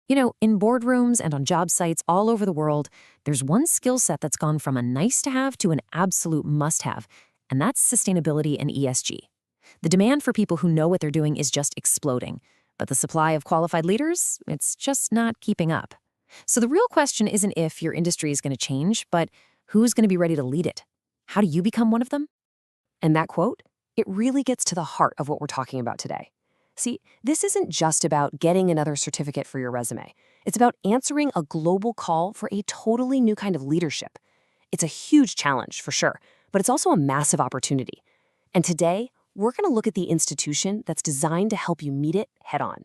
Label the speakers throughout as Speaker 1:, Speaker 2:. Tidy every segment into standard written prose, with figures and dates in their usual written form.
Speaker 1: In boardrooms and on job sites all over the world, there's one skill set that's gone from a nice to have to an absolute must have, and that's sustainability and ESG. The demand for people who know what they're doing is just exploding, but the supply of qualified leaders, it's just not keeping up. So the real question isn't if your industry is going to change, but who's going to be ready to lead it? How do you become one of them? And that quote, it really gets to the heart of what we're talking about today. See, this isn't just about getting another certificate for your resume. It's about answering a global call for a totally new kind of leadership. It's a huge challenge, for sure, but it's also a massive opportunity. And today, we're going to look at the institution that's designed to help you meet it head on.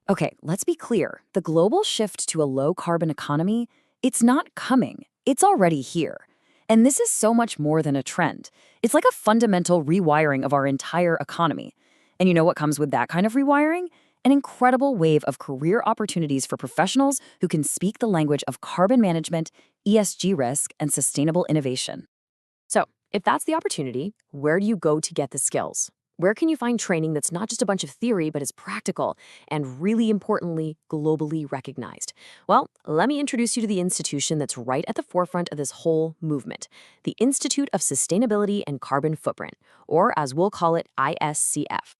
Speaker 1: Okay, let's be clear. The global shift to a low-carbon economy, it's not coming. It's already here. And this is so much more than a trend. It's like a fundamental rewiring of our entire economy. And you know what comes with that kind of rewiring? An incredible wave of career opportunities for professionals who can speak the language of carbon management, ESG risk, and sustainable innovation. So, if that's the opportunity, where do you go to get the skills? Where can you find training that's not just a bunch of theory, but is practical and, really importantly, globally recognized? Well, let me introduce you to the institution that's right at the forefront of this whole movement, the Institute of Sustainability and Carbon Footprint, or as we'll call it, ISCF.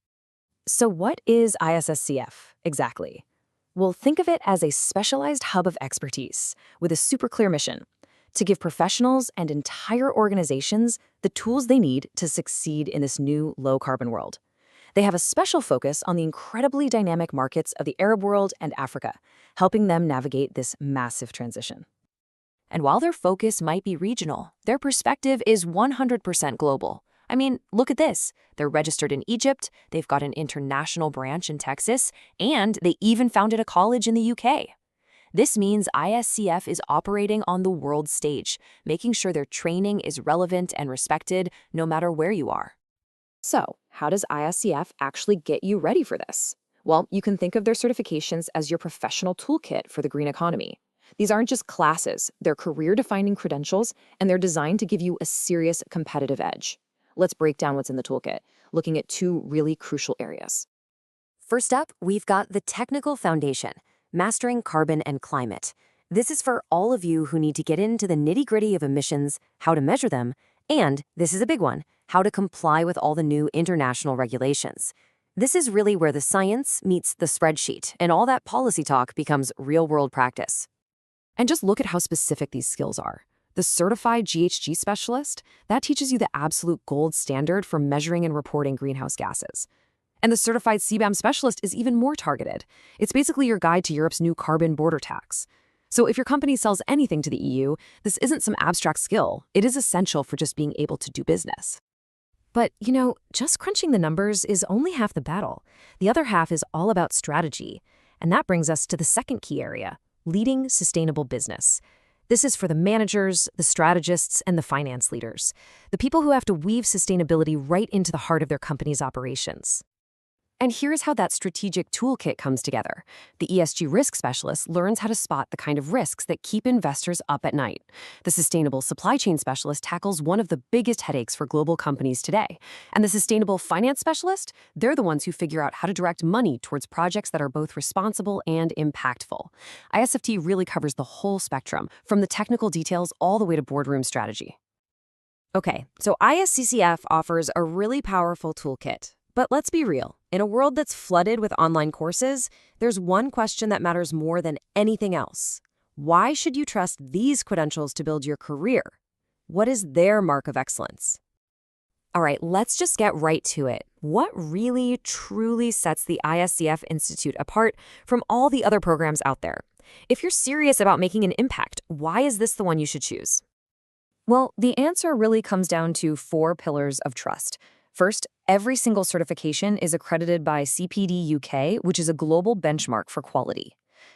Speaker 1: So what is ISSCF exactly? Well, think of it as a specialized hub of expertise with a super clear mission to give professionals and entire organizations the tools they need to succeed in this new low-carbon world. They have a special focus on the incredibly dynamic markets of the Arab world and Africa, helping them navigate this massive transition. And while their focus might be regional, their perspective is 100% global. I mean, look at this. They're registered in Egypt, they've got an international branch in Texas, and they even founded a college in the UK. This means ISCF is operating on the world stage, making sure their training is relevant and respected no matter where you are. So, how does ISCF actually get you ready for this? Well, you can think of their certifications as your professional toolkit for the green economy. These aren't just classes, they're career-defining credentials, and they're designed to give you a serious competitive edge. Let's break down what's in the toolkit, looking at two really crucial areas. First up, we've got the technical foundation, Mastering Carbon and Climate. This is for all of you who need to get into the nitty-gritty of emissions, how to measure them, and, this is a big one, how to comply with all the new international regulations. This is really where the science meets the spreadsheet, and all that policy talk becomes real-world practice. And just look at how specific these skills are. The Certified GHG Specialist, that teaches you the absolute gold standard for measuring and reporting greenhouse gases. And the Certified CBAM Specialist is even more targeted. It's basically your guide to Europe's new carbon border tax. So if your company sells anything to the EU, this isn't some abstract skill. It is essential for just being able to do business. But, just crunching the numbers is only half the battle. The other half is all about strategy. And that brings us to the second key area, leading sustainable business. This is for the managers, the strategists, and the finance leaders, the people who have to weave sustainability right into the heart of their company's operations. And here's how that strategic toolkit comes together. The ESG risk specialist learns how to spot the kind of risks that keep investors up at night. The sustainable supply chain specialist tackles one of the biggest headaches for global companies today. And the sustainable finance specialist, they're the ones who figure out how to direct money towards projects that are both responsible and impactful. ISFT really covers the whole spectrum, from the technical details all the way to boardroom strategy. Okay, so ISCCF offers a really powerful toolkit. But let's be real. In a world that's flooded with online courses, there's one question that matters more than anything else. Why should you trust these credentials to build your career? What is their mark of excellence? All right, let's just get right to it. What really, truly sets the ISCF Institute apart from all the other programs out there? If you're serious about making an impact, why is this the one you should choose? Well, the answer really comes down to 4 pillars of trust. First, every single certification is accredited by CPD UK, which is a global benchmark for quality.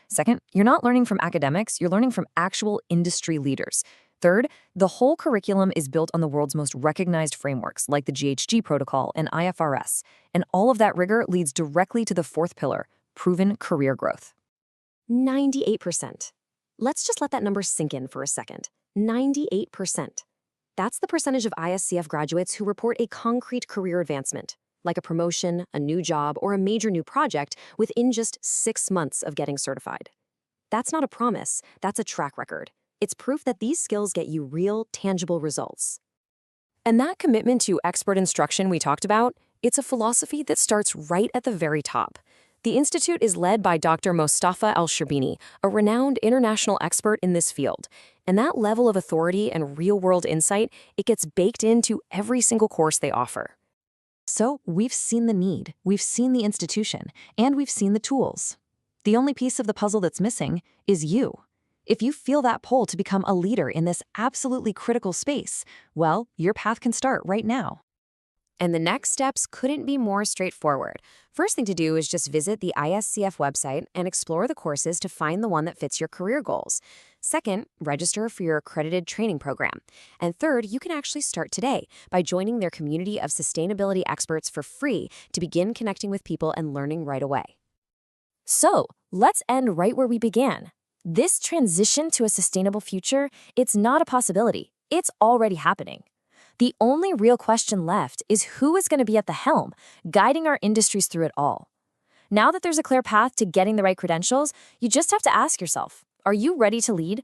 Speaker 1: Second, you're not learning from academics, you're learning from actual industry leaders. Third, the whole curriculum is built on the world's most recognized frameworks, like the GHG Protocol and IFRS, and all of that rigor leads directly to the 4th pillar, proven career growth. 98%. Let's just let that number sink in for a second. 98%. That's the percentage of ISCF graduates who report a concrete career advancement, like a promotion, a new job, or a major new project within just 6 months of getting certified. That's not a promise, that's a track record. It's proof that these skills get you real, tangible results. And that commitment to expert instruction we talked about, it's a philosophy that starts right at the very top. The Institute is led by Dr. Mostafa Sherbiny, a renowned international expert in this field. And that level of authority and real-world insight, it gets baked into every single course they offer. So we've seen the need, we've seen the institution, and we've seen the tools. The only piece of the puzzle that's missing is you. If you feel that pull to become a leader in this absolutely critical space, well, your path can start right now. And the next steps couldn't be more straightforward. First thing to do is just visit the ISCF website and explore the courses to find the one that fits your career goals. Second, register for your accredited training program. And third, you can actually start today by joining their community of sustainability experts for free to begin connecting with people and learning right away. So, let's end right where we began. This transition to a sustainable future, it's not a possibility. It's already happening. The only real question left is who is going to be at the helm, guiding our industries through it all. Now that there's a clear path to getting the right credentials, you just have to ask yourself, are you ready to lead?